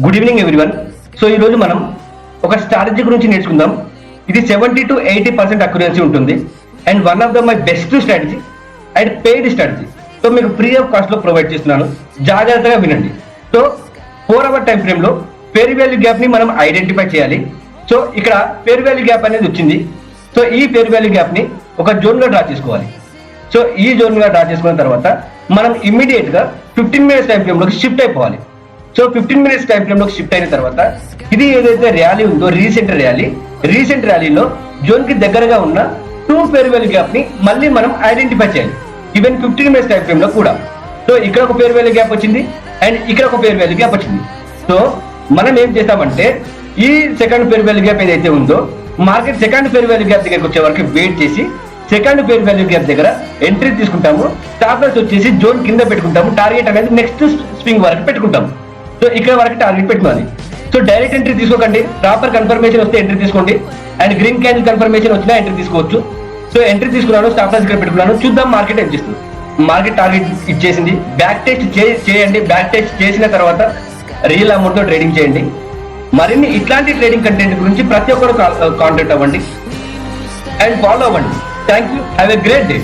Good evening everyone. So ఈ రోజు మనం ఒక స్ట్రాటజీ గురించి నేర్చుకుందాం. ఇది 70 to 80% అక్యురసీ ఉంటుంది and one of the my best strategy and paid strategy. So మీకు ఫ్రీ ఆఫ్ కాస్ట్ లో ప్రొవైడ్ చేస్తున్నాను, జాగ్రత్తగా వినండి. సో 4 hour టైం ఫ్రేమ్ లో ఫేర్ వాల్యూ గ్యాప్ ని మనం ఐడెంటిఫై చేయాలి. సో ఇక్కడ ఫేర్ వాల్యూ గ్యాప్ అనేది వచ్చింది. సో ఈ ఫేర్ వాల్యూ గ్యాప్ ని ఒక జోన్ లో డ్రా చేసుకోవాలి. సో ఈ జోన్ గా డ్రా చేసుకున్న తర్వాత మనం ఇమ్మీడియట్ గా 15 minutes టైం ఫ్రేమ్ లోకి షిఫ్ట్ అయిపోవాలి. సో 15 minutes టైం ఫ్రేమ్ లోకి షిఫ్ట్ అయిన తర్వాత ఇది ఏదైతే ర్యాలీ ఉందో రీసెంట్ ర్యాలీలో జోన్ కి దగ్గరగా ఉన్న 2 ఫేర్ వాల్యూ గ్యాప్ ని మళ్ళీ మనం ఐడెంటిఫై చేయాలి. ఈవెన్ 15 minutes టైం ఫ్రేమ్ లో కూడా. సో ఇక్కడ ఒక ఫేర్ వాల్యూ గ్యాప్ వచ్చింది అండ్ ఇక్కడ ఒక ఫేర్ వాల్యూ గ్యాప్ వచ్చింది. సో మనం ఏం చేస్తామంటే ఈ సెకండ్ ఫేర్ వాల్యూ గ్యాప్ ఏదైతే ఉందో market second fair value gap దగ్గరికి వచ్చే వరకు వెయిట్ చేసి సెకండ్ ఫేర్ వాల్యూ గ్యాప్ దగ్గర ఎంట్రీ తీసుకుంటాము. స్టాప్ లాస్ వచ్చేసి జోన్ కింద పెట్టుకుంటాము. టార్గెట్ అనేది నెక్స్ట్ స్వింగ్ వరకు పెట్టుకుంటాము. సో ఇక్కడ వరకు టార్గెట్ పెట్టుకోవాలి. సో డైరెక్ట్ ఎంట్రీ తీసుకోకండి, ప్రాపర్ కన్ఫర్మేషన్ వస్తే ఎంట్రీ తీసుకోండి అండ్ గ్రీన్ క్యాండిల్ కన్ఫర్మేషన్ వచ్చినా ఎంట్రీ తీసుకోవచ్చు. సో ఎంట్రీ తీసుకున్నాను, స్టాప్ లాస్ ఇక్కడ పెట్టుకున్నాను. చూద్దాం మార్కెట్ ఏం చేస్తుంది. మార్కెట్ టార్గెట్ ఇచ్చేసింది. బ్యాక్ టెస్ట్ చేయండి. బ్యాక్ టెస్ట్ చేసిన తర్వాత రియల్ అమౌంట్ తో ట్రేడింగ్ చేయండి. మరిన్ని ఇట్లాంటి ట్రేడింగ్ కంటెంట్ గురించి ప్రతి ఒక్కరు కాంటాక్ట్ అవ్వండి అండ్ ఫాలో అవ్వండి. Thank you. Have a great day.